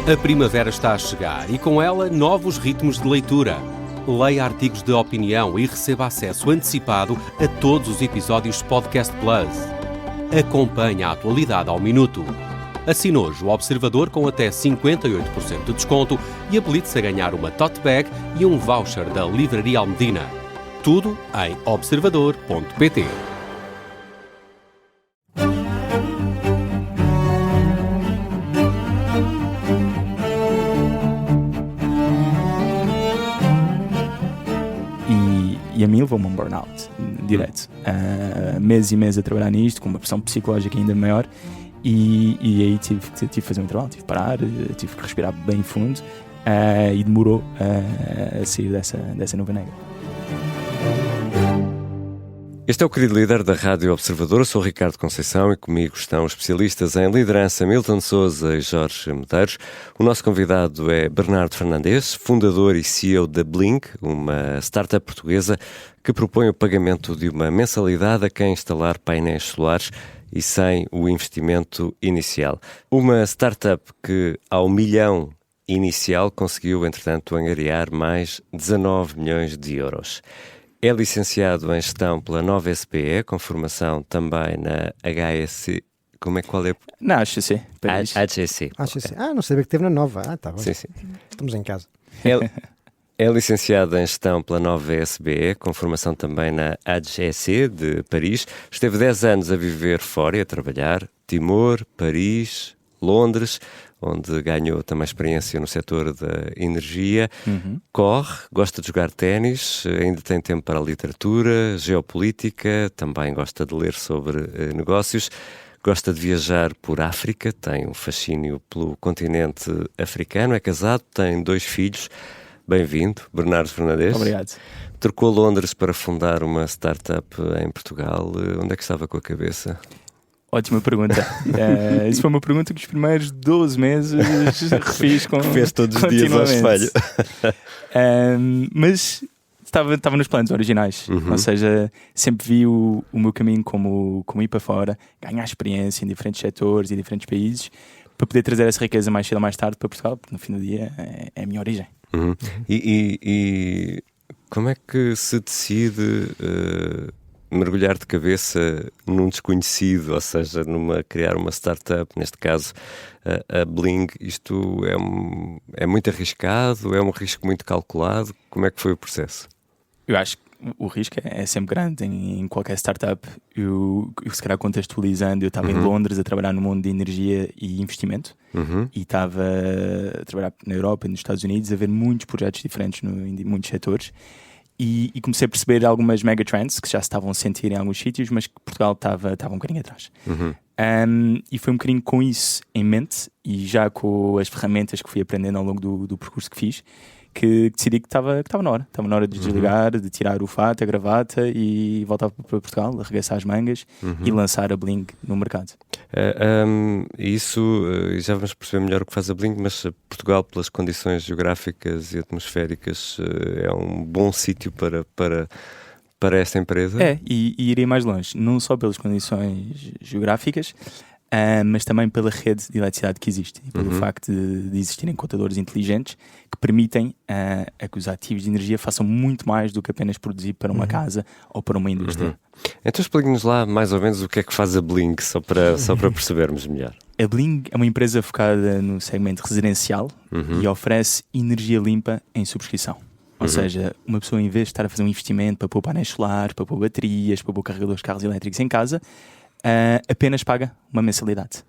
A primavera está a chegar e com ela novos ritmos de leitura. Leia artigos de opinião e receba acesso antecipado a todos os episódios Podcast Plus. Acompanhe a atualidade ao minuto. Assine hoje o Observador com até 58% de desconto e habilite-se a ganhar uma tote bag e um voucher da Livraria Almedina. Tudo em observador.pt. E a mim levou-me a um burnout, direto. Meses e meses a trabalhar nisto, com uma pressão psicológica ainda maior. E aí tive que fazer um intervalo, tive que parar, tive que respirar bem fundo e demorou a sair dessa nuvem negra. Este é o querido líder da Rádio Observador. Eu sou o Ricardo Conceição e comigo estão os especialistas em liderança Milton Sousa e Jorge Medeiros. O nosso convidado é Bernardo Fernandes, fundador e CEO da Blink, uma startup portuguesa que propõe o pagamento de uma mensalidade a quem instalar painéis solares e sem o investimento inicial. Uma startup que, ao milhão inicial, conseguiu, entretanto, angariar mais 19 milhões de euros. É licenciado em gestão pela Nova SPE, com formação também na HSC. Qual é? Na HSC. HSC. Não sabia que teve na Nova. Tá bom. Sim. Estamos em casa. É licenciado em gestão pela Nova SBE, com formação também na HEC de Paris. Esteve 10 anos a viver fora e a trabalhar. Timor, Paris, Londres, onde ganhou também experiência no setor da energia. Corre, gosta de jogar ténis, ainda tem tempo para a literatura, geopolítica, também gosta de ler sobre negócios. Gosta de viajar por África, tem um fascínio pelo continente africano, é casado, tem 2 filhos. Bem-vindo, Bernardo Fernandes. Obrigado. Trocou Londres para fundar uma startup em Portugal. Onde é que estava com a cabeça? Ótima pergunta. Isso foi uma pergunta que os primeiros 12 meses refiz fez todos os dias ao espelho. Mas estava nos planos originais. Ou seja, sempre vi o meu caminho como ir para fora, ganhar experiência em diferentes setores e diferentes países, para poder trazer essa riqueza mais cedo ou mais tarde para Portugal, porque no fim do dia é a minha origem. E como é que se decide mergulhar de cabeça num desconhecido, ou seja, criar uma startup, neste caso a Blink? Isto é muito arriscado, é um risco muito calculado? Como é que foi o processo? Eu acho que o risco é sempre grande em qualquer startup. Eu se calhar contextualizando, eu estava em Londres a trabalhar no mundo de energia e investimento e estava a trabalhar na Europa e nos Estados Unidos a ver muitos projetos diferentes em muitos setores e comecei a perceber algumas megatrends que já se estavam a sentir em alguns sítios, mas que Portugal estava um bocadinho atrás. E foi um bocadinho com isso em mente e já com as ferramentas que fui aprendendo ao longo do percurso que fiz, que decidi que estava na hora de desligar, de tirar o fato, a gravata e voltar para Portugal, arregaçar as mangas e lançar a Blink no mercado. Isso, já vamos perceber melhor o que faz a Blink, mas Portugal, pelas condições geográficas e atmosféricas, é um bom sítio para esta empresa? E irei mais longe, não só pelas condições geográficas, mas também pela rede de eletricidade que existe e pelo facto de existirem contadores inteligentes que permitem a que os ativos de energia façam muito mais do que apenas produzir para uma casa ou para uma indústria. Então explique-nos lá mais ou menos o que é que faz a Blink, só para percebermos melhor. A Blink é uma empresa focada no segmento residencial e oferece energia limpa em subscrição. Ou seja, uma pessoa, em vez de estar a fazer um investimento para pôr painéis solares, para pôr baterias, para pôr carregadores de carros elétricos em casa, apenas paga uma mensalidade.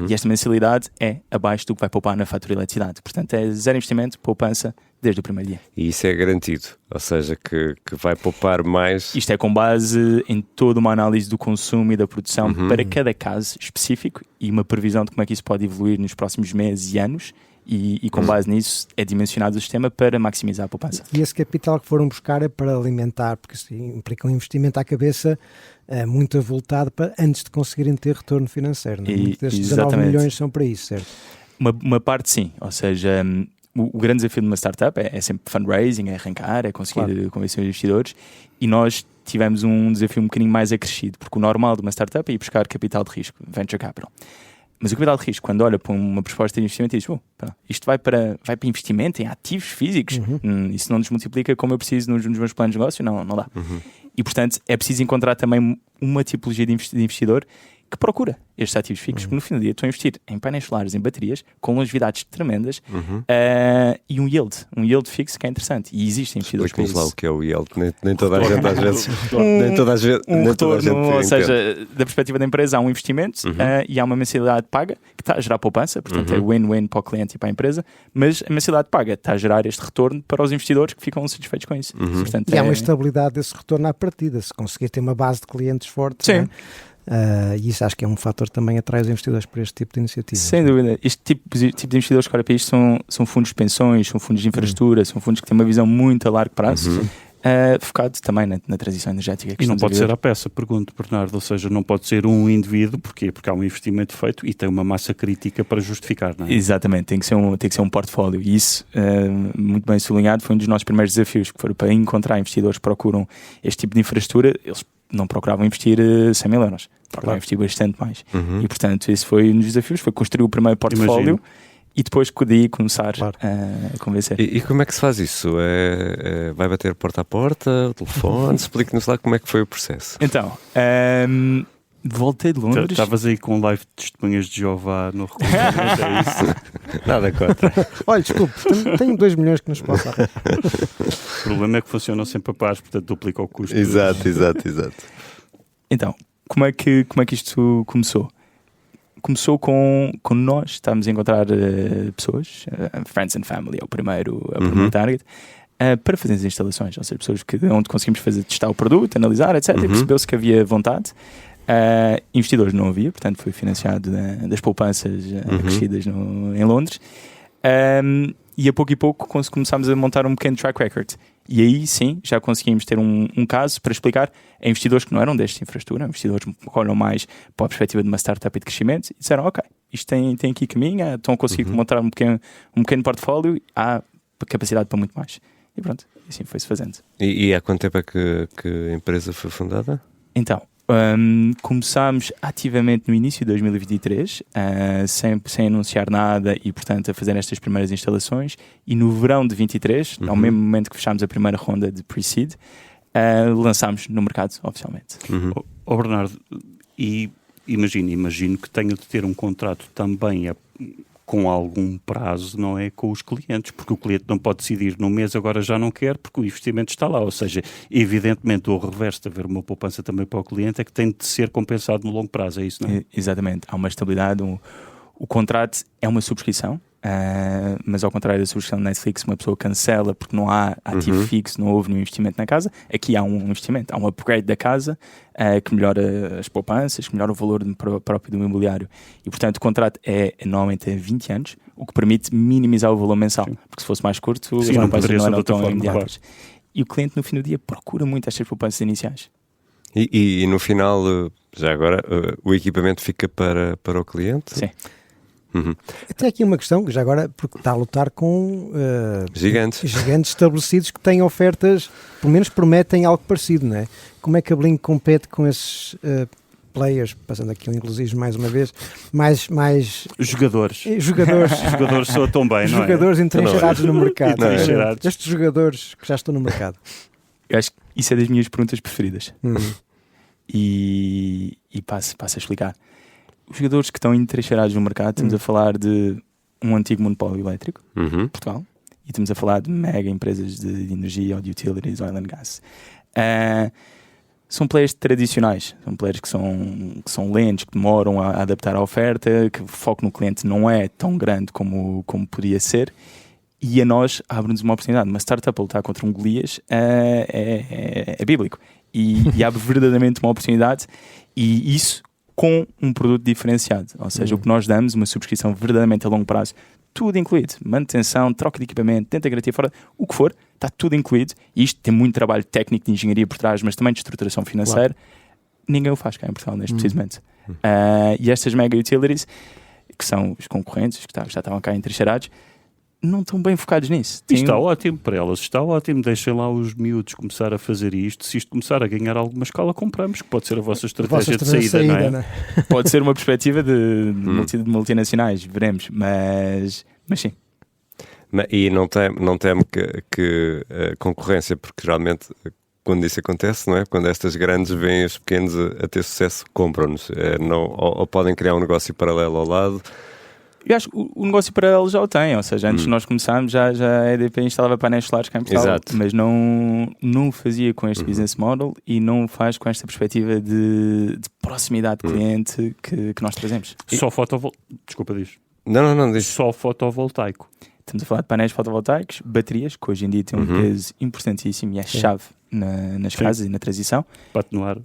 E esta mensalidade é abaixo do que vai poupar na fatura de eletricidade. Portanto, é zero investimento, poupança desde o primeiro dia. E isso é garantido? Ou seja, que vai poupar mais? Isto é com base em toda uma análise do consumo e da produção para cada caso específico e uma previsão de como é que isso pode evoluir nos próximos meses e anos. E com base nisso é dimensionado o sistema para maximizar a poupança. E esse capital que foram buscar é para alimentar, porque isso implica um investimento à cabeça muito avultado antes de conseguirem ter retorno financeiro. Não? Muitos destes 19 milhões são para isso, certo? Uma parte sim, ou seja, o grande desafio de uma startup é sempre fundraising, é arrancar, é conseguir convencer os investidores, e nós tivemos um desafio um bocadinho mais acrescido, porque o normal de uma startup é ir buscar capital de risco, venture capital. Mas o capital de risco, quando olha para uma proposta de investimento, diz: isto vai para investimento em ativos físicos, isso não nos multiplica como eu preciso nos meus planos de negócio, não dá. E portanto é preciso encontrar também uma tipologia de investidor que procura estes ativos fixos, porque no fim do dia estou a investir em painéis solares, em baterias, com longevidades tremendas e um yield fixo que é interessante. E existem investidores com isso. Lá o que é o yield, nem toda a gente às vezes. Um retorno, ou seja, da perspectiva da empresa há um investimento e há uma mensalidade paga que está a gerar poupança, portanto é win-win para o cliente e para a empresa, mas a mensalidade paga está a gerar este retorno para os investidores que ficam satisfeitos com isso. Portanto, e há uma estabilidade desse retorno à partida, se conseguir ter uma base de clientes forte. Sim. E isso acho que é um fator que também atrai os investidores para este tipo de iniciativas. Sem dúvida. Este tipo de investidores que olham para isto são fundos de pensões, são fundos de infraestrutura, são fundos que têm uma visão muito a largo prazo, focado também na transição energética. E não pode ser à peça, pergunto, Bernardo, ou seja, não pode ser um indivíduo, porquê? Porque há um investimento feito e tem uma massa crítica para justificar, não é? Exatamente, tem que ser um portfólio, e isso, muito bem sublinhado, foi um dos nossos primeiros desafios, que foram para encontrar investidores que procuram este tipo de infraestrutura. Eles não procuravam investir 100 mil euros, procuravam investir bastante mais. E portanto esse foi um dos desafios, foi construir o primeiro portfólio. E depois daí começar a convencer. E como é que se faz isso? Vai bater porta a porta, telefone? Explique-nos lá como é que foi o processo. Então, voltei de Londres. Estavas aí com live de testemunhas de Jeová no recrutamento, é isso? Nada contra. Olha, desculpe, tenho 2 milhões que nos posso dar. O problema é que funcionam sempre a pares, portanto duplica o custo. Exato. Então, como é que isto começou? Começou com nós estávamos a encontrar pessoas, friends and family é o primeiro target, para fazer as instalações, ou seja, pessoas onde conseguimos testar o produto, analisar, etc. E percebeu-se que havia vontade. Investidores não havia, portanto foi financiado das poupanças acrescidas em Londres. E a pouco começámos a montar um pequeno track record. E aí sim, já conseguimos ter um caso para explicar a investidores que não eram desta infraestrutura, investidores que olham mais para a perspectiva de uma startup e de crescimento, e disseram: ok, isto tem aqui caminho, estão a conseguir montar um pequeno portfólio, há capacidade para muito mais. E pronto, assim foi-se fazendo. E há quanto tempo é que a empresa foi fundada? Então, começámos ativamente no início de 2023, sem anunciar nada e, portanto, a fazer estas primeiras instalações. E no verão de 23, ao mesmo momento que fechámos a primeira ronda de pre-seed, lançámos no mercado oficialmente. Bernardo, e imagino que tenha de ter um contrato também com algum prazo, não é, com os clientes, porque o cliente não pode decidir no mês, agora já não quer, porque o investimento está lá, ou seja, evidentemente o reverso de haver uma poupança também para o cliente é que tem de ser compensado no longo prazo, é isso, não é? Exatamente, há uma estabilidade, o contrato é uma subscrição, mas ao contrário da subscrição de Netflix, uma pessoa cancela porque não há ativo fixo, não houve nenhum investimento na casa. Aqui há um investimento, há um upgrade da casa que melhora as poupanças, que melhora o valor próprio do imobiliário, e portanto o contrato é normalmente 20 anos, o que permite minimizar o valor mensal. Sim. Porque se fosse mais curto, as poupanças não eram tão imediatas. Claro. E o cliente no fim do dia procura muito estas poupanças iniciais. E no final, já agora, o equipamento fica para o cliente? Sim. Até aqui uma questão, já agora, porque está a lutar com gigantes estabelecidos que têm ofertas, pelo menos prometem algo parecido, não é? Como é que a Blink compete com esses players, passando aqui o inclusismo mais uma vez, mais jogadores soam tão bem, não é? Jogadores entrincheirados no mercado. Estes jogadores que já estão no mercado. Eu acho que isso é das minhas perguntas preferidas. E passo a explicar. Os jogadores que estão entrincheirados no mercado, estamos a falar de um antigo monopólio elétrico, Portugal, e estamos a falar de mega empresas de energia ou de utilities, oil and gas. São players tradicionais, são players que são lentos, que demoram a adaptar a oferta, que o foco no cliente não é tão grande como podia ser, e a nós abre-nos uma oportunidade. Uma startup a lutar contra um Golias é bíblico, e abre verdadeiramente uma oportunidade, e isso com um produto diferenciado, ou seja, o que nós damos, uma subscrição verdadeiramente a longo prazo, tudo incluído, manutenção, troca de equipamento, tenta garantia fora, o que for, está tudo incluído, e isto tem muito trabalho técnico de engenharia por trás, mas também de estruturação financeira. Ninguém o faz cá em Portugal neste precisamente. E estas mega utilities, que são os concorrentes, que já estavam cá entrincheirados, não estão bem focados nisso. Está ótimo para elas, está ótimo. Deixem lá os miúdos começar a fazer isto. Se isto começar a ganhar alguma escala, compramos, que pode ser a vossa estratégia de saída, não é? Pode ser uma perspectiva de multinacionais, veremos, mas sim. E não temo que a concorrência, porque geralmente quando isso acontece, não é? Quando estas grandes veem os pequenos a ter sucesso, compram-nos. Ou podem criar um negócio paralelo ao lado. Eu acho que o negócio paralelo já o tem, ou seja, antes de nós começarmos já a EDP instalava painéis solares cá em Portugal. Exato. Mas não fazia com este business model e não faz com esta perspectiva de proximidade de cliente que nós trazemos. Só fotovoltaico. Desculpa, diz. Não diz. Só fotovoltaico. Estamos a falar de painéis fotovoltaicos, baterias, que hoje em dia têm um peso importantíssimo e é chave nas casas e na transição. Para atenuar.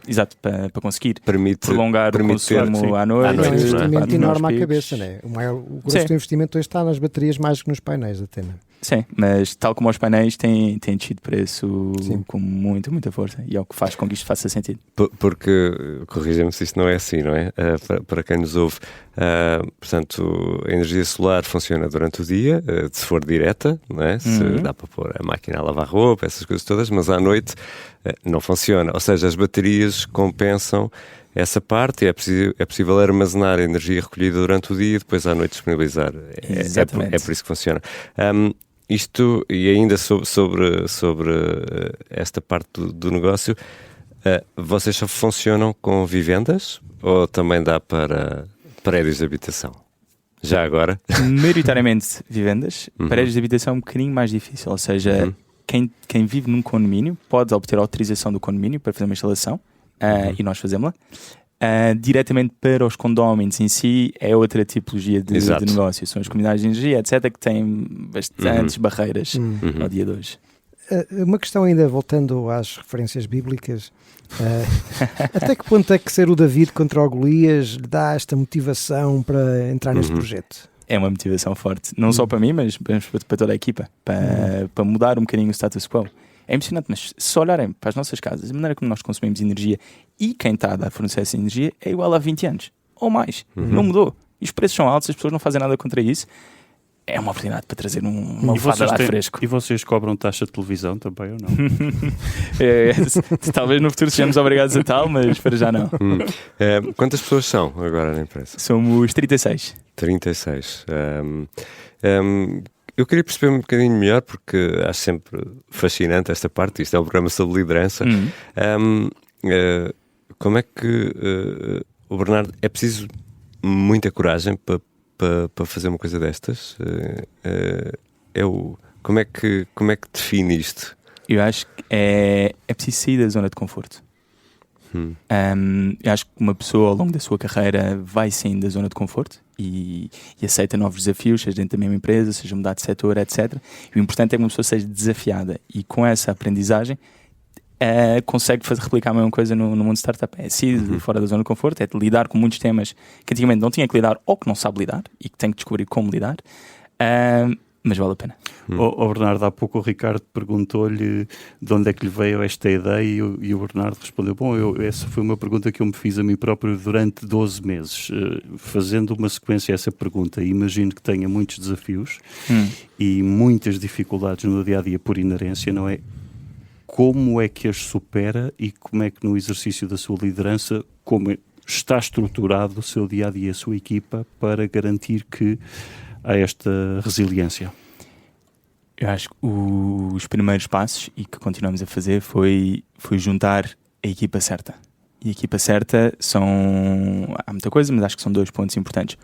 Exato, para conseguir prolongar o consumo à noite. É um investimento enorme à cabeça, né? O grosso do investimento hoje está nas baterias mais que nos painéis, até, né? Sim, mas tal como os painéis tem descido preço com muita força e é o que faz com que isto faça sentido. Porque, corrija-me se isto não é assim, não é? Para quem nos ouve, portanto, a energia solar funciona durante o dia, se for direta, não é? Se dá para pôr a máquina a lavar roupa, essas coisas todas, mas à noite não funciona. Ou seja, as baterias compensam essa parte e é possível armazenar a energia recolhida durante o dia e depois à noite disponibilizar. É por isso que funciona. Isto, e ainda sobre esta parte do negócio, vocês só funcionam com vivendas ou também dá para prédios de habitação? Já agora? Maioritariamente vivendas, prédios de habitação é um bocadinho mais difícil, ou seja, quem vive num condomínio pode obter a autorização do condomínio para fazer uma instalação e nós fazemos-la. Diretamente para os condóminos em si é outra tipologia de negócio. São as comunidades de energia, etc., que têm bastantes barreiras ao dia de hoje. Uma questão ainda, voltando às referências bíblicas, até que ponto é que ser o David contra o Golias lhe dá esta motivação para entrar neste projeto? É uma motivação forte, não só para mim, mas para toda a equipa, para mudar um bocadinho o status quo. É impressionante, mas se olharem para as nossas casas, a maneira como nós consumimos energia e quem está a dar fornecer essa energia é igual há 20 anos, ou mais. Não mudou. E os preços são altos, as pessoas não fazem nada contra isso. É uma oportunidade para trazer uma levada de ar fresco. E vocês cobram taxa de televisão também ou não? Talvez no futuro sejamos obrigados a tal, mas para já não. Quantas pessoas são agora na empresa? Somos 36. 36. Eu queria perceber um bocadinho melhor, porque acho sempre fascinante esta parte. Isto é um programa sobre liderança. Como é que o Bernardo, é preciso muita coragem para fazer uma coisa destas? Como é que define isto? Eu acho que é preciso sair da zona de conforto. Eu acho que uma pessoa ao longo da sua carreira vai saindo da zona de conforto e aceita novos desafios, seja dentro da mesma empresa, seja mudar de setor, etc. E o importante é que uma pessoa seja desafiada e com essa aprendizagem consegue replicar a mesma coisa no mundo de startup. É sair fora da zona de conforto, é de lidar com muitos temas que antigamente não tinha que lidar ou que não sabe lidar e que tem que descobrir como lidar. Mas vale a pena. Bernardo, há pouco o Ricardo perguntou-lhe de onde é que lhe veio esta ideia e o Bernardo respondeu, essa foi uma pergunta que eu me fiz a mim próprio durante 12 meses. Fazendo uma sequência a essa pergunta, imagino que tenha muitos desafios e muitas dificuldades no dia-a-dia por inerência, não é? Como é que as supera e como é que no exercício da sua liderança, como está estruturado o seu dia-a-dia, a sua equipa, para garantir que há esta resiliência? Eu acho que os primeiros passos, e que continuamos a fazer, foi juntar a equipa certa. E a equipa certa há muita coisa, mas acho que são 2 pontos importantes.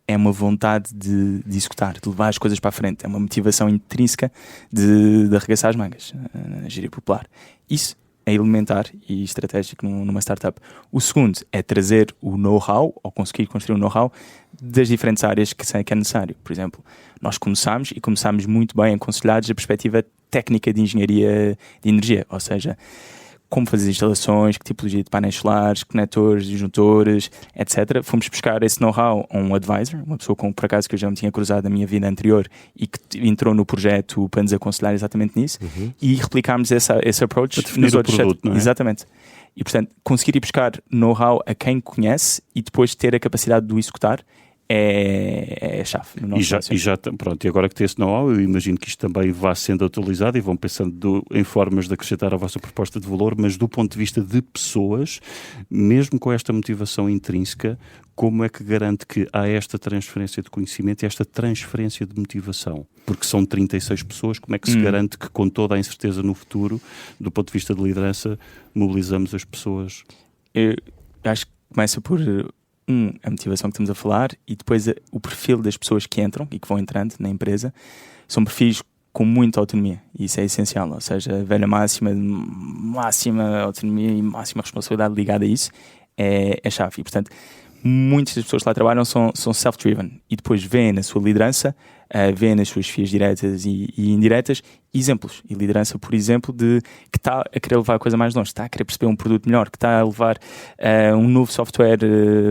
É uma vontade de executar, de levar as coisas para a frente. É uma motivação intrínseca de arregaçar as mangas, na gíria popular. Isso é elementar e estratégico numa startup. O segundo é trazer o know-how, ou conseguir construir o know-how das diferentes áreas que é necessário. Por exemplo, nós começámos muito bem aconselhados a perspectiva técnica de engenharia de energia, ou seja, como fazer instalações, que tipologia de painéis solares, conectores, disjuntores, etc. Fomos buscar esse know-how a um advisor, uma pessoa com, por acaso, que eu já me tinha cruzado na minha vida anterior e que entrou no projeto para nos aconselhar exatamente nisso, e replicámos esse approach nos outros produto, não é? Exatamente. E, portanto, conseguir ir buscar know-how a quem conhece e depois ter a capacidade de o executar é a chave no nosso Pronto, e agora que tem esse know-how, eu imagino que isto também vá sendo atualizado e vão pensando em formas de acrescentar a vossa proposta de valor, mas do ponto de vista de pessoas, mesmo com esta motivação intrínseca, como é que garante que há esta transferência de conhecimento e esta transferência de motivação? Porque são 36 pessoas, como é que se garante que, com toda a incerteza no futuro, do ponto de vista de liderança, mobilizamos as pessoas? Eu acho que começa por a motivação que estamos a falar, e depois o perfil das pessoas que entram e que vão entrando na empresa são perfis com muita autonomia, e isso é essencial, ou seja, a velha máxima autonomia e máxima responsabilidade ligada a isso é a chave. E portanto, muitas das pessoas que lá trabalham são self-driven, e depois vêem na sua liderança, vêem nas suas chefias diretas e indiretas exemplos, e liderança, por exemplo, de que está a querer levar a coisa mais longe, está a querer perceber um produto melhor, que está a levar um novo software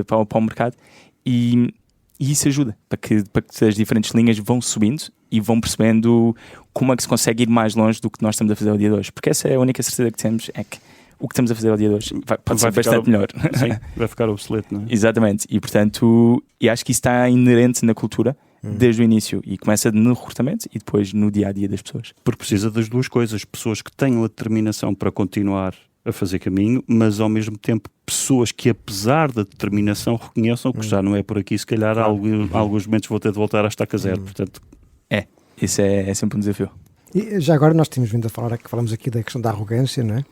para o mercado, e isso ajuda para que as diferentes linhas vão subindo e vão percebendo como é que se consegue ir mais longe do que nós estamos a fazer ao dia de hoje, porque essa é a única certeza que temos, é que o que estamos a fazer ao dia de hoje pode ser bastante melhor. Sim, vai ficar obsoleto, não é? Exatamente, e portanto, acho que isso está inerente na cultura desde o início, e começa no recrutamento e depois no dia-a-dia das pessoas. Porque precisa das duas coisas, pessoas que tenham a determinação para continuar a fazer caminho, mas ao mesmo tempo pessoas que, apesar da determinação, reconheçam que já não é por aqui, se calhar alguns momentos vou ter de voltar à estaca zero, portanto... Isso é sempre um desafio. E já agora nós tínhamos vindo a falar, falamos aqui da questão da arrogância, não é?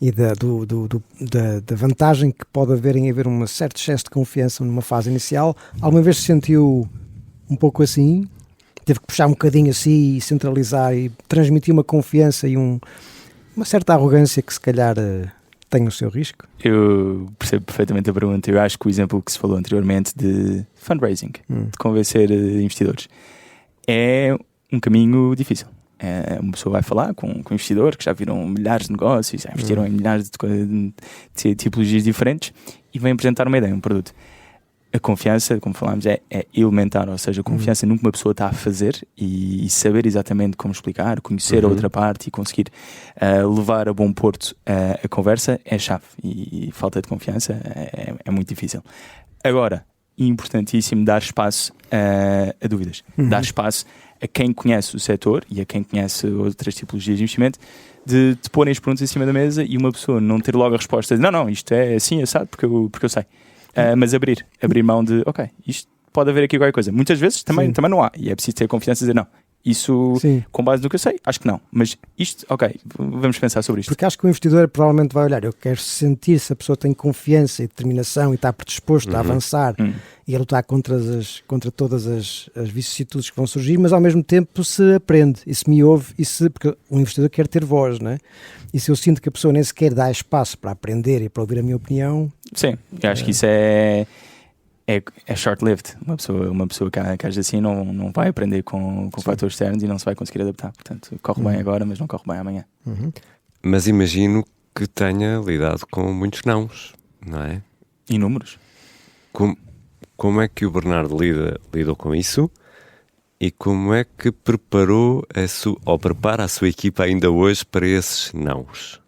E da vantagem que pode haver em haver um certo excesso de confiança numa fase inicial. Alguma vez se sentiu um pouco assim? Teve que puxar um bocadinho assim e centralizar e transmitir uma confiança e uma certa arrogância que se calhar tem o seu risco? Eu percebo perfeitamente a pergunta. Eu acho que o exemplo que se falou anteriormente de fundraising, de convencer investidores, é um caminho difícil. Uma pessoa vai falar com um investidor que já viram milhares de negócios, já investiram em milhares de tipologias diferentes, e vem apresentar uma ideia, um produto. A confiança, como falámos, é elementar, ou seja, a confiança no que uma pessoa está a fazer e saber exatamente como explicar, conhecer a outra parte e conseguir levar a bom porto a conversa é chave, e falta de confiança é muito difícil. Agora, importantíssimo dar espaço a dúvidas, dar espaço a quem conhece o setor e a quem conhece outras tipologias de investimento, de porem as perguntas em cima da mesa e uma pessoa não ter logo a resposta de não, isto é assim, assado, porque eu sei. Mas abrir mão de, ok, isto pode haver aqui qualquer coisa. Muitas vezes também não há, e é preciso ter confiança e dizer não. Isso, com base no que eu sei, acho que não. Mas isto, ok, vamos pensar sobre isto. Porque acho que o investidor provavelmente vai olhar, eu quero sentir se a pessoa tem confiança e determinação e está predisposto a avançar e a lutar contra todas as vicissitudes que vão surgir, mas ao mesmo tempo se aprende e se me ouve, porque o investidor quer ter voz, não é? E se eu sinto que a pessoa nem sequer dá espaço para aprender e para ouvir a minha opinião... Sim, eu acho que isso é short-lived. Uma pessoa que age assim não vai aprender com fatores externos e não se vai conseguir adaptar. Portanto, corre bem agora, mas não corre bem amanhã. Mas imagino que tenha lidado com muitos nãos, não é? Inúmeros. Como é que o Bernardo lidou com isso? E como é que preparou ou prepara a sua equipa ainda hoje para esses nãos?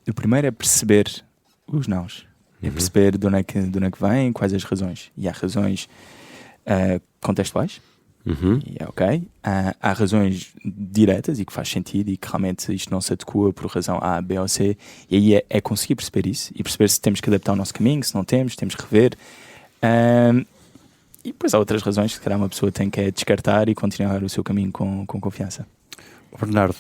O primeiro é perceber os nãos. É perceber de onde é que vêm, quais as razões. E há razões contextuais, e é ok. Há razões diretas e que faz sentido e que realmente isto não se adequa por razão A, B ou C. E aí é conseguir perceber isso e perceber se temos que adaptar o nosso caminho, se não temos que rever. E depois há outras razões que, se calhar, uma pessoa tem que descartar e continuar o seu caminho com confiança. Bernardo,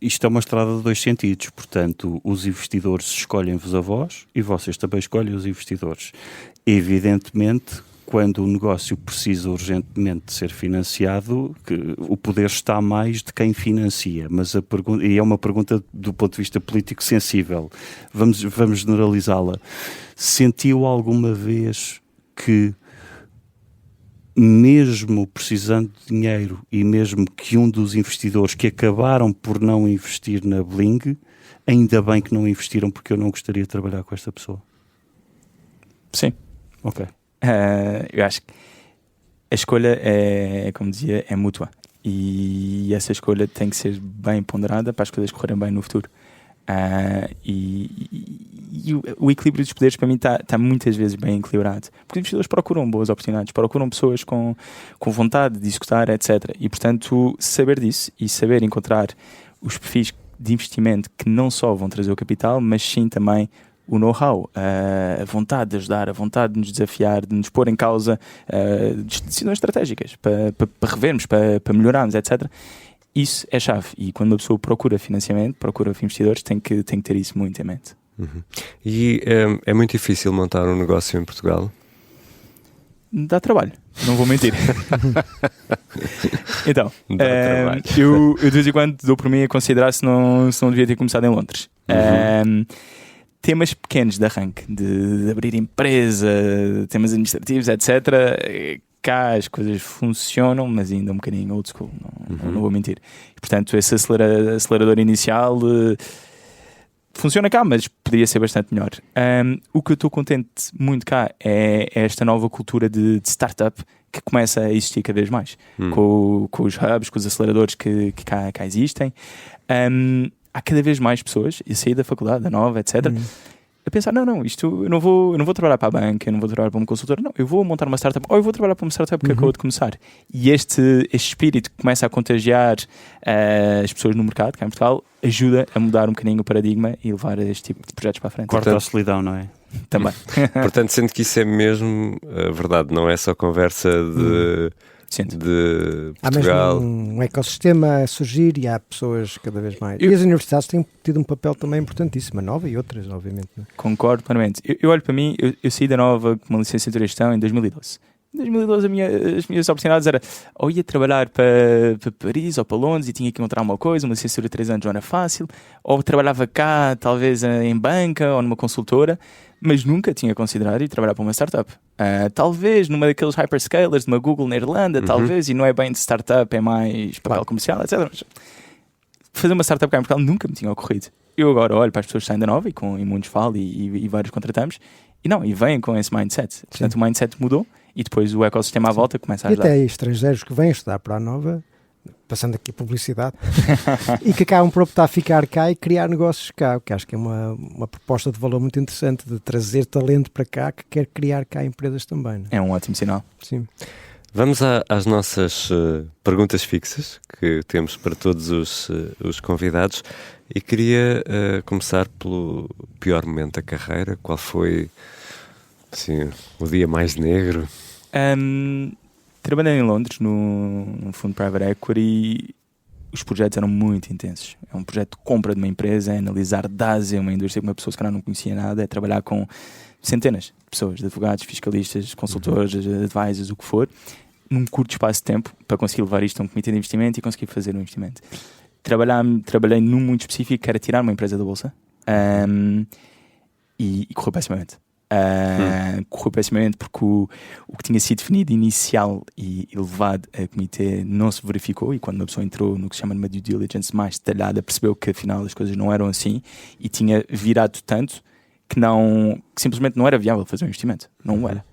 isto é uma estrada de dois sentidos, portanto, os investidores escolhem-vos a vós e vocês também escolhem os investidores. Evidentemente, quando o negócio precisa urgentemente de ser financiado, que o poder está mais de quem financia, mas e é uma pergunta do ponto de vista político sensível, vamos generalizá-la. Sentiu alguma vez que, mesmo precisando de dinheiro e mesmo que um dos investidores que acabaram por não investir na Bling, ainda bem que não investiram porque eu não gostaria de trabalhar com esta pessoa? Sim. Ok. Eu acho que a escolha como dizia, é mútua, e essa escolha tem que ser bem ponderada para as coisas correrem bem no futuro. E o equilíbrio dos poderes para mim está muitas vezes bem equilibrado, porque os investidores procuram boas oportunidades, procuram pessoas com vontade de executar, etc. E portanto saber disso e saber encontrar os perfis de investimento que não só vão trazer o capital, mas sim também o know-how, a vontade de ajudar, a vontade de nos desafiar, de nos pôr em causa decisões estratégicas para revermos, para melhorarmos, etc. Isso é chave. E quando uma pessoa procura financiamento, procura investidores, tem que ter isso muito em mente. Uhum. E é muito difícil montar um negócio em Portugal? Dá trabalho, não vou mentir. Então, eu de vez em quando dou por mim a considerar se não devia ter começado em Londres. Temas pequenos de arranque, de abrir empresa, temas administrativos, etc. Cá as coisas funcionam, mas ainda um bocadinho old school, não vou mentir. E, portanto, esse acelerador inicial funciona cá, mas podia ser bastante melhor. O que eu estou contente muito cá é esta nova cultura de startup que começa a existir cada vez mais, com os hubs, com os aceleradores que cá existem. Há cada vez mais pessoas, e sair da faculdade, da nova, etc., a pensar, isto eu não vou trabalhar para a banca, eu não vou trabalhar para uma consultora, não, eu vou montar uma startup, ou eu vou trabalhar para uma startup que acabou de começar. E este espírito que começa a contagiar as pessoas no mercado, cá em Portugal, ajuda a mudar um bocadinho o paradigma e levar este tipo de projetos para a frente. Corta a solidão, não é? Também. Portanto, sendo que isso é mesmo verdade, não é só conversa de Portugal. Há mesmo um ecossistema a surgir e há pessoas cada vez mais. E as universidades têm tido um papel também importantíssimo, a Nova e outras, obviamente. Não é? Concordo plenamente. Eu olho para mim, eu saí da Nova com uma licenciatura em gestão em 2012. Em 2012 as minhas oportunidades era ou ia trabalhar para Paris ou para Londres e tinha que encontrar uma coisa, uma licenciatura de 3 anos não era fácil, ou trabalhava cá, talvez em banca ou numa consultora, mas nunca tinha considerado ir trabalhar para uma startup. Talvez numa daqueles hyperscalers, de uma Google na Irlanda, talvez, e não é bem de startup, é mais papel comercial, etc. Mas fazer uma startup cá em Portugal nunca me tinha ocorrido. Eu agora olho para as pessoas que saem da Nova e muitos falam e vários contratamos, e vêm com esse mindset. Portanto, o mindset mudou e depois o ecossistema à volta começa a ajudar. E até estrangeiros que vêm estudar para a Nova, passando aqui a publicidade, e que acabam por optar a ficar cá e criar negócios cá, que acho que é uma proposta de valor muito interessante, de trazer talento para cá que quer criar cá empresas também. Não é? É um ótimo sinal. Sim. Vamos às nossas perguntas fixas que temos para todos os convidados e queria começar pelo pior momento da carreira. Qual foi o dia mais negro? Trabalhei em Londres num fundo private equity. Os projetos eram muito intensos. É um projeto de compra de uma empresa, é analisar dados, é uma indústria que uma pessoa que não conhecia nada, é trabalhar com centenas de pessoas, de advogados, fiscalistas, consultores, advisors, o que for, num curto espaço de tempo para conseguir levar isto a um comitê de investimento e conseguir fazer um investimento. Trabalhei num muito específico que era tirar uma empresa da bolsa e correu pessimamente. Correu pessimamente porque o que tinha sido definido inicial e levado a comitê não se verificou, e quando uma pessoa entrou no que se chama uma due diligence mais detalhada, percebeu que afinal as coisas não eram assim e tinha virado tanto que simplesmente não era viável fazer um investimento. Não era.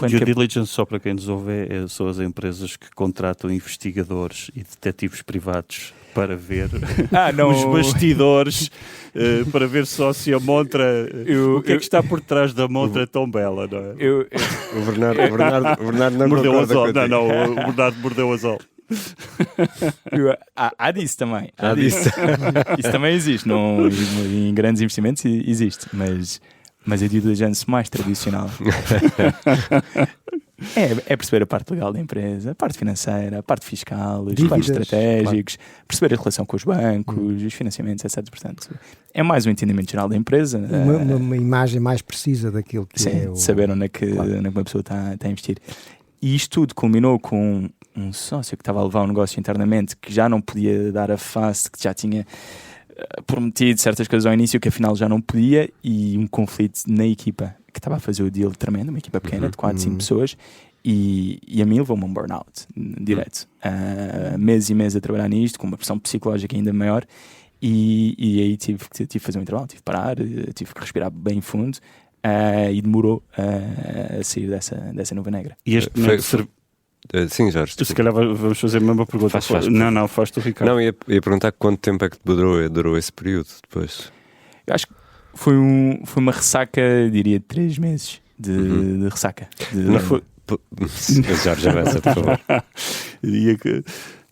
Due diligence, só para quem nos ouve, são as empresas que contratam investigadores e detetives privados para ver os bastidores, para ver só se a montra, o que é que está por trás da montra tão bela, não é? O Bernardo não mordeu concorda o contigo. Não, o Bernardo mordeu o azul. Há disso também. Isso também existe. Em grandes investimentos existe, mas a due diligence mais tradicional é perceber a parte legal da empresa, a parte financeira, a parte fiscal, os planos estratégicos, perceber a relação com os bancos, os financiamentos, etc. Portanto, é mais um entendimento geral da empresa. Uma imagem mais precisa daquilo que é saber onde é que uma pessoa está a investir. E isto tudo culminou com um sócio que estava a levar um negócio internamente, que já não podia dar a face, que já tinha prometido certas coisas ao início que afinal já não podia, e um conflito na equipa que estava a fazer o deal tremendo, uma equipa pequena de 4, 5 pessoas, e a mim levou-me um burnout direto. Meses e meses a trabalhar nisto, com uma pressão psicológica ainda maior, e aí tive que fazer um intervalo, tive que parar, tive que respirar bem fundo, e demorou a sair dessa nuvem negra. E este Sim, Jorge. Se calhar vamos fazer a mesma pergunta. Não, faz-te o Ricardo. Não, ia perguntar quanto tempo é que durou esse período depois. Eu acho que foi uma ressaca, diria, de 3 meses de ressaca. Jorge, avança, por favor.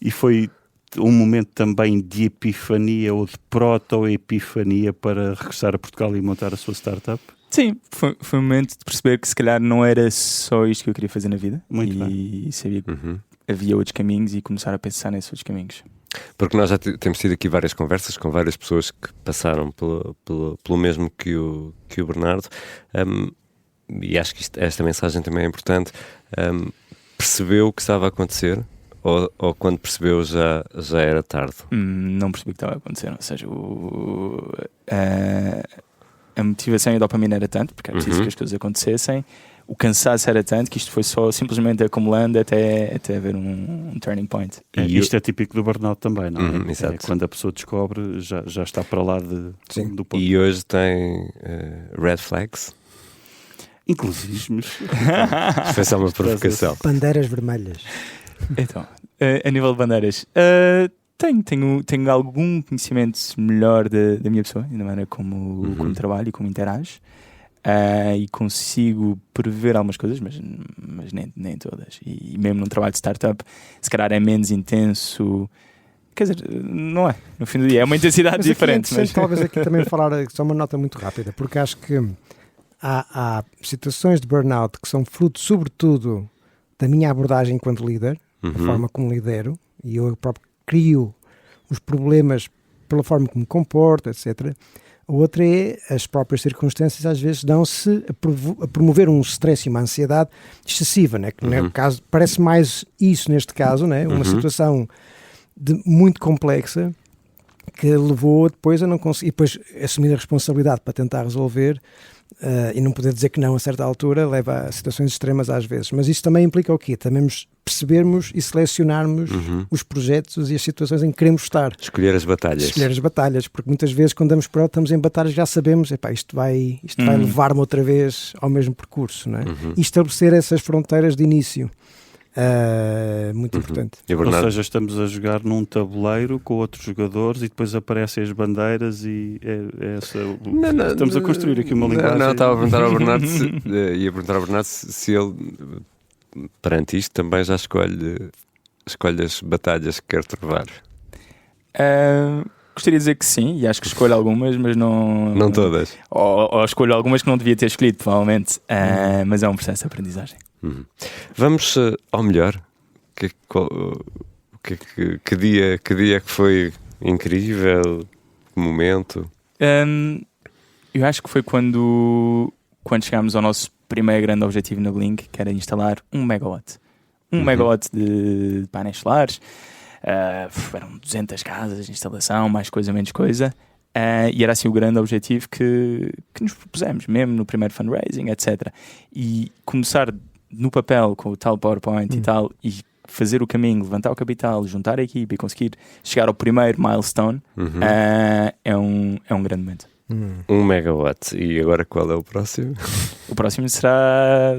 E foi um momento também de epifania ou de proto-epifania para regressar a Portugal e montar a sua startup? Sim, foi um momento de perceber que se calhar não era só isto que eu queria fazer na vida. Muito bem. E sabia que havia outros caminhos e começar a pensar nesses outros caminhos. Porque nós já temos tido aqui várias conversas com várias pessoas que passaram pelo mesmo que o Bernardo, e acho que esta mensagem também é importante. Percebeu o que estava a acontecer ou quando percebeu já era tarde? Não percebi o que estava a acontecer, ou seja, a motivação e a dopamina era tanto, porque era preciso que as coisas acontecessem, o cansaço era tanto que isto foi só simplesmente acumulando até haver um turning point. E isto é típico do burnout também, não é? Exato. Quando a pessoa descobre, já está para lá do ponto. E hoje tem red flags? Inclusismos. Foi só uma provocação. Bandeiras vermelhas. Então, a nível de bandeiras, tenho algum conhecimento melhor da minha pessoa, da maneira como trabalho e como interajo, e consigo prever algumas coisas, mas nem todas. E mesmo num trabalho de startup, se calhar é menos intenso. Quer dizer, não é. No fim do dia é uma intensidade mas diferente. Mas talvez aqui também falar só uma nota muito rápida, porque acho que há situações de burnout que são fruto, sobretudo, da minha abordagem enquanto líder, a forma como lidero, e eu próprio crio os problemas pela forma como me comporto, etc. A outra é as próprias circunstâncias, às vezes, dão-se a promover um stress e uma ansiedade excessiva, né? Que não é o caso, parece mais isso neste caso, né? Uma situação muito complexa que levou depois a não conseguir, e depois assumir a responsabilidade para tentar resolver. E não poder dizer que não a certa altura leva a situações extremas às vezes, mas isso também implica o quê? Também percebermos e selecionarmos os projetos e as situações em que queremos estar. Escolher as batalhas, porque muitas vezes quando damos para estamos em batalhas já sabemos, isto vai levar-me outra vez ao mesmo percurso, não é? E estabelecer essas fronteiras de início. Muito importante. Ou seja, estamos a jogar num tabuleiro com outros jogadores e depois aparecem as bandeiras e estamos a construir aqui uma linguagem. Não, estava a perguntar ao Bernardo se ele, perante isto, também já escolhe as batalhas que quer travar. Gostaria de dizer que sim, e acho que escolho algumas, mas não todas. Ou escolho algumas que não devia ter escolhido, provavelmente. Mas é um processo de aprendizagem. Vamos ao melhor. Que dia que foi incrível? Que momento? Eu acho que foi quando chegámos ao nosso primeiro grande objetivo na Blink, que era instalar 1 megawatt. 1 megawatt de painéis solares. Eram 200 casas de instalação, mais coisa, menos coisa. E era assim o grande objetivo que nos propusemos, mesmo no primeiro fundraising, etc. E começar no papel com o tal PowerPoint e tal, e fazer o caminho, levantar o capital, juntar a equipe e conseguir chegar ao primeiro milestone, é um grande momento. 1 megawatt. E agora qual é o próximo? O próximo será...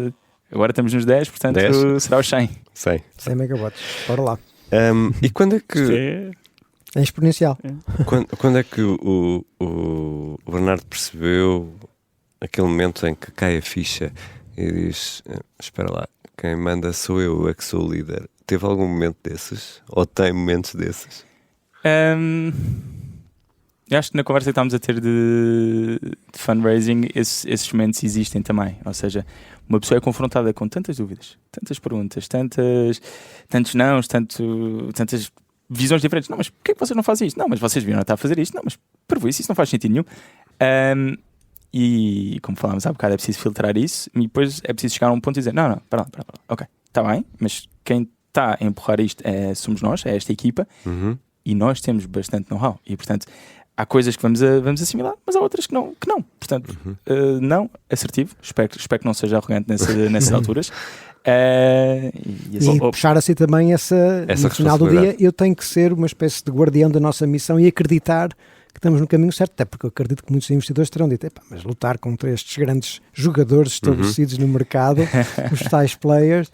Agora estamos nos 10, portanto 10? Será os 100. 100 megawatts. Bora lá. E quando é que... É exponencial. Quando é que o Bernardo percebeu aquele momento em que cai a ficha e diz, espera lá, quem manda sou eu é que sou o líder? Teve algum momento desses? Ou tem momentos desses? Eu acho que na conversa que estávamos a ter de fundraising, esses momentos existem também. Ou seja, uma pessoa é confrontada com tantas dúvidas, tantas perguntas, tantos nãos, tantas visões diferentes. Não, mas porquê que vocês não fazem isto? Não, mas vocês viram estar a fazer isto? Não, mas por isso não faz sentido nenhum. E como falámos há bocado, é preciso filtrar isso e depois é preciso chegar a um ponto e dizer não, para lá, ok, está bem, mas quem está a empurrar isto somos nós, é esta equipa, e nós temos bastante know-how e portanto há coisas que vamos assimilar, mas há outras que não. Portanto, não, assertivo, espero que não seja arrogante nessas alturas. E puxar assim também essa no final do dia eu tenho que ser uma espécie de guardião da nossa missão e acreditar estamos no caminho certo, até porque eu acredito que muitos investidores terão dito, mas lutar contra estes grandes jogadores estabelecidos no mercado, os tais players,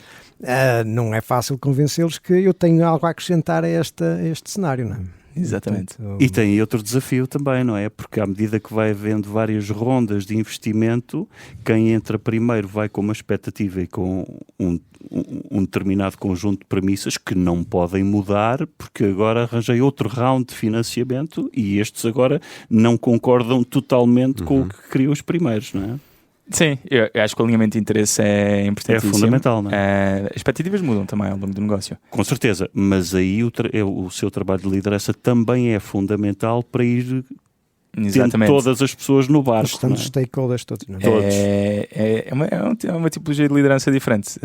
não é fácil convencê-los que eu tenho algo a acrescentar a este cenário, não é? Exatamente. E tem outro desafio também, não é? Porque à medida que vai havendo várias rondas de investimento, quem entra primeiro vai com uma expectativa e com um determinado conjunto de premissas que não podem mudar, porque agora arranjei outro round de financiamento e estes agora não concordam totalmente com o que queriam os primeiros, não é? Sim, eu acho que o alinhamento de interesse é importante. É fundamental, não é? As expectativas mudam também ao longo do negócio. Com certeza, mas aí o seu trabalho de liderança também é fundamental para ir tendo todas as pessoas no barco. Os stakeholders todos. Não é? É uma tipologia de liderança diferente.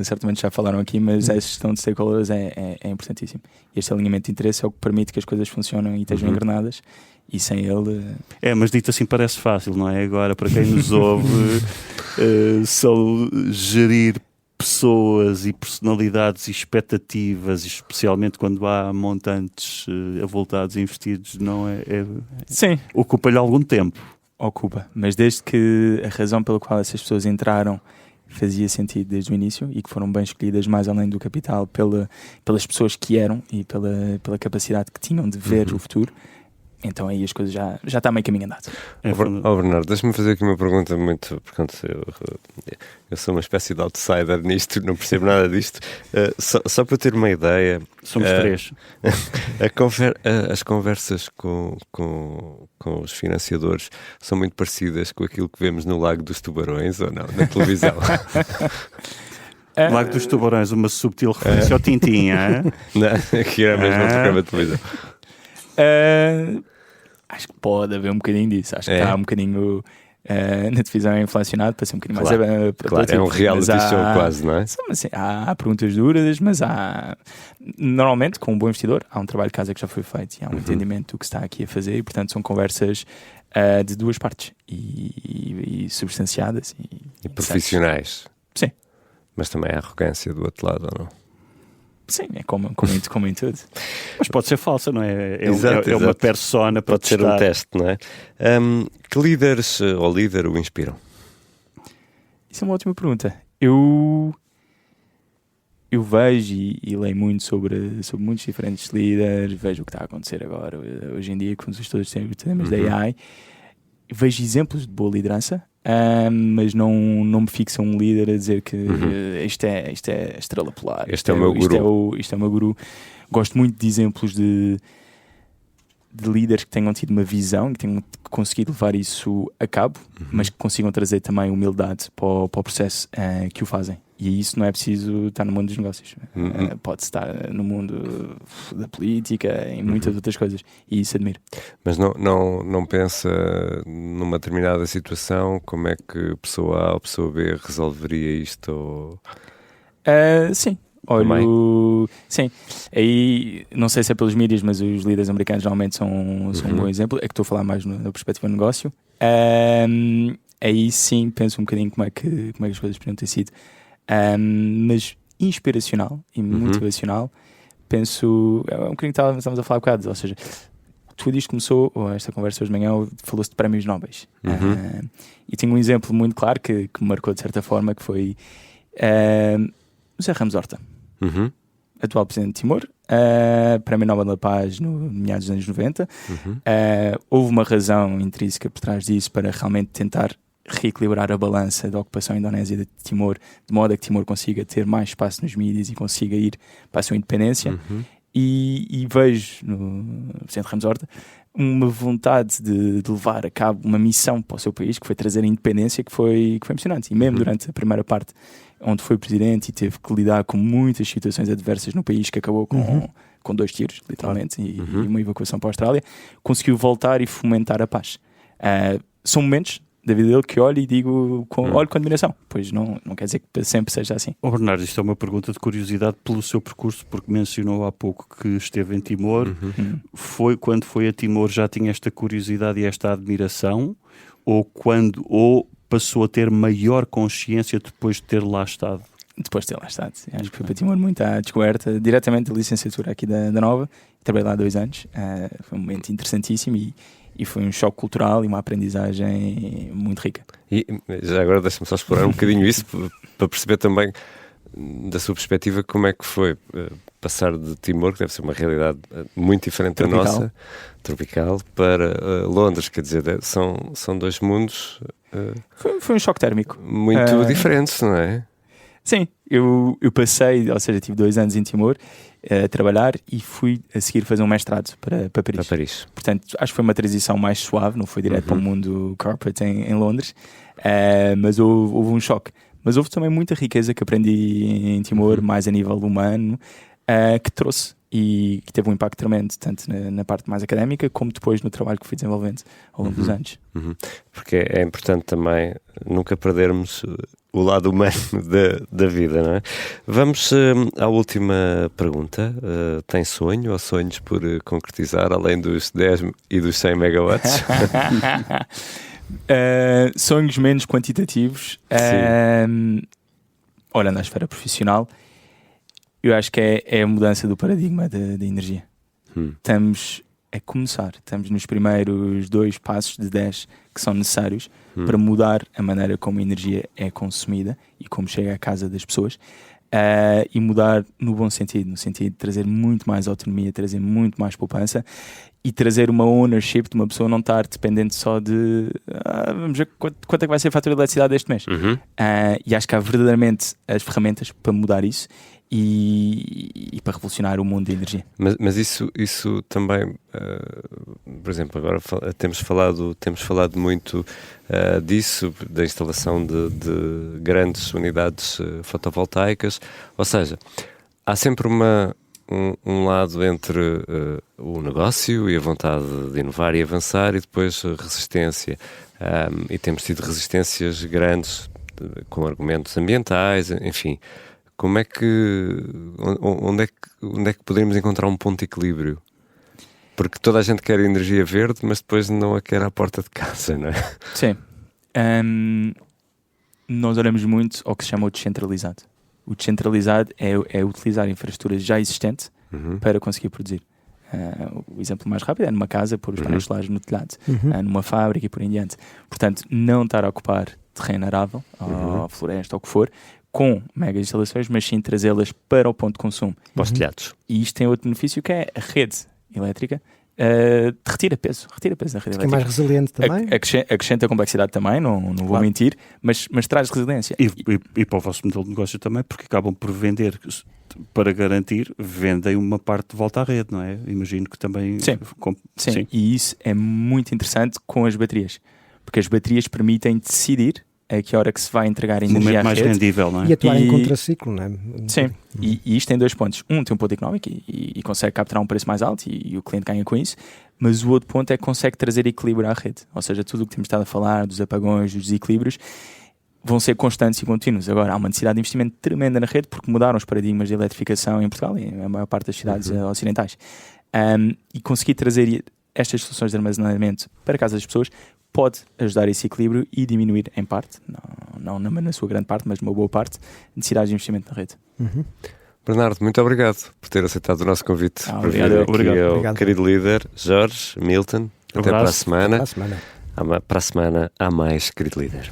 Certamente já falaram aqui, mas a gestão de stakeholders é importantíssimo. Este alinhamento de interesse é o que permite que as coisas funcionem e estejam engrenadas. E sem ele... mas dito assim parece fácil, não é? Agora, para quem nos ouve, só gerir pessoas e personalidades e expectativas, especialmente quando há montantes avultados investidos, não é? Sim. Ocupa-lhe algum tempo. Ocupa, mas desde que a razão pela qual essas pessoas entraram fazia sentido desde o início e que foram bem escolhidas mais além do capital pelas pessoas que eram e pela capacidade que tinham de ver o futuro, então aí as coisas já está meio caminho andado. Bernardo, deixa-me fazer aqui uma pergunta muito... Portanto, eu sou uma espécie de outsider nisto, não percebo nada disto. Só para ter uma ideia... Somos três. As conversas com os financiadores são muito parecidas com aquilo que vemos no Lago dos Tubarões, ou não? Na televisão. Lago dos Tubarões, uma subtil referência ao Tintin, Não, aqui era mesmo outro programa de televisão. Acho que pode haver um bocadinho disso. Acho que está um bocadinho na televisão inflacionado para ser um bocadinho mais... Claro, é um reality show quase, não é? Assim, há perguntas duras, mas há... Normalmente, com um bom investidor, há um trabalho de casa que já foi feito e há um entendimento do que se está aqui a fazer e, portanto, são conversas de duas partes e substanciadas. E profissionais. Sim. Mas também há arrogância do outro lado, ou não? Sim, é como em tudo. Mas pode ser falsa, não é? Exato. Uma persona para pode ser um teste, não é? Que líderes ou líder o inspiram? Isso é uma ótima pergunta. Eu vejo e leio muito sobre muitos diferentes líderes, vejo o que está a acontecer agora, hoje em dia, com os estudos de temas da AI. Vejo exemplos de boa liderança, mas não me fixa um líder a dizer que isto é a estrela polar. Este é o meu guru. Isto é o meu guru. Gosto muito de exemplos de líderes que tenham tido uma visão, que tenham conseguido levar isso a cabo, mas que consigam trazer também humildade para o processo que o fazem. E isso não é preciso estar no mundo dos negócios. Pode estar no mundo da política, em muitas outras coisas. E isso admiro. Mas não pensa numa determinada situação como é que pessoa A ou pessoa B resolveria isto? Ou... Sim. Sim, aí não sei se é pelos mídias, mas os líderes americanos geralmente são um bom exemplo. É que estou a falar mais na perspectiva do negócio. Aí sim penso um bocadinho como é que as coisas poderiam ter sido. Mas inspiracional e motivacional, penso, é um bocadinho que estávamos a falar um bocado, ou seja, tudo isto começou, esta conversa hoje de manhã falou-se de prémios Nobel. E tenho um exemplo muito claro que me marcou de certa forma, que foi José Ramos Horta, atual presidente de Timor, prémio Nobel da Paz no meados dos anos 90. Houve uma razão intrínseca por trás disso para realmente tentar reequilibrar a balança da ocupação indonésia de Timor, de modo a que Timor consiga ter mais espaço nos mídias e consiga ir para a sua independência. E vejo no presidente Ramos Horta uma vontade de levar a cabo uma missão para o seu país, que foi trazer a independência, que foi emocionante. E mesmo durante a primeira parte, onde foi presidente e teve que lidar com muitas situações adversas no país, que acabou com 2 tiros, literalmente, e uma evacuação para a Austrália, conseguiu voltar e fomentar a paz. São momentos da vida dele que olho e digo olho com admiração, pois não quer dizer que sempre seja assim. Bernardo, isto é uma pergunta de curiosidade pelo seu percurso, porque mencionou há pouco que esteve em Timor. Quando foi a Timor já tinha esta curiosidade e esta admiração, ou passou a ter maior consciência depois de ter lá estado? Depois de ter lá estado. Acho que foi para Timor muito à descoberta, diretamente da licenciatura aqui da Nova. Trabalhei lá 2 anos. Foi um momento interessantíssimo e foi um choque cultural e uma aprendizagem muito rica. E já agora deixa-me só explorar um bocadinho isso para perceber também da sua perspectiva como é que foi passar de Timor, que deve ser uma realidade muito diferente tropical. da nossa, tropical, para Londres. Quer dizer, são 2 mundos Foi um choque térmico. muito diferentes, não é? Sim, eu passei, ou seja, tive 2 anos em Timor a trabalhar e fui a seguir fazer um mestrado para Paris. Para Paris. Portanto, acho que foi uma transição mais suave, não foi direto para o mundo corporate em Londres, mas houve um choque. Mas houve também muita riqueza que aprendi em Timor, mais a nível humano, que trouxe e que teve um impacto tremendo, tanto na parte mais académica, como depois no trabalho que fui desenvolvendo ao longo dos anos. Porque é importante também nunca perdermos o lado humano da vida, não é? Vamos à última pergunta. Tem sonho ou sonhos por concretizar, além dos 10 e dos 100 megawatts? Sonhos menos quantitativos. Olhando à esfera profissional, eu acho que é a mudança do paradigma da energia. Estamos a começar, estamos nos primeiros 2 passos de 10 que são necessários para mudar a maneira como a energia é consumida e como chega à casa das pessoas, e mudar no bom sentido, no sentido de trazer muito mais autonomia, trazer muito mais poupança e trazer uma ownership de uma pessoa não estar dependente só de vamos ver quanto é que vai ser a fatura de eletricidade deste mês. E acho que há verdadeiramente as ferramentas para mudar isso e para revolucionar o mundo da energia. Mas isso também, por exemplo, agora temos falado muito disso, da instalação de grandes unidades fotovoltaicas, ou seja, há sempre um lado entre o negócio e a vontade de inovar e avançar e depois resistência, e temos tido resistências grandes com argumentos ambientais, enfim. Como é que onde é que poderíamos encontrar um ponto de equilíbrio? Porque toda a gente quer energia verde, mas depois não a quer à porta de casa, não é? Sim. Nós olhamos muito ao que se chama o descentralizado. O descentralizado é utilizar infraestrutura já existente para conseguir produzir. O exemplo mais rápido é numa casa, pôr os painéis solares no telhado, numa fábrica e por em diante. Portanto, não estar a ocupar terreno arável, ou floresta, ou o que for, com mega instalações, mas sim trazê-las para o ponto de consumo. Para os telhados. E isto tem outro benefício que é a rede elétrica. Retira peso da rede elétrica. É mais resiliente também. Acrescenta complexidade também, não vou mentir, mas traz resiliência. E para o vosso modelo de negócio também, porque acabam por vender, para garantir, vendem uma parte de volta à rede, não é? Imagino que também... Sim. E isso é muito interessante com as baterias, porque as baterias permitem decidir a que hora que se vai entregar a energia à mais rede. rendível, não é? E atuar em contraciclo, não é? Sim, e isto tem 2 pontos. Tem um ponto económico e consegue capturar um preço mais alto e o cliente ganha com isso, mas o outro ponto é que consegue trazer equilíbrio à rede. Ou seja, tudo o que temos estado a falar, dos apagões, dos desequilíbrios, vão ser constantes e contínuos. Agora, há uma necessidade de investimento tremenda na rede porque mudaram os paradigmas de eletrificação em Portugal e a maior parte das cidades ocidentais. E conseguir trazer estas soluções de armazenamento para a casa das pessoas pode ajudar esse equilíbrio e diminuir em parte, não na sua grande parte, mas numa boa parte, necessidades de investimento na rede. Bernardo, muito obrigado por ter aceitado o nosso convite. Obrigado. Querido líder Jorge, Milton, até para a semana. Para a semana Há mais, querido líder.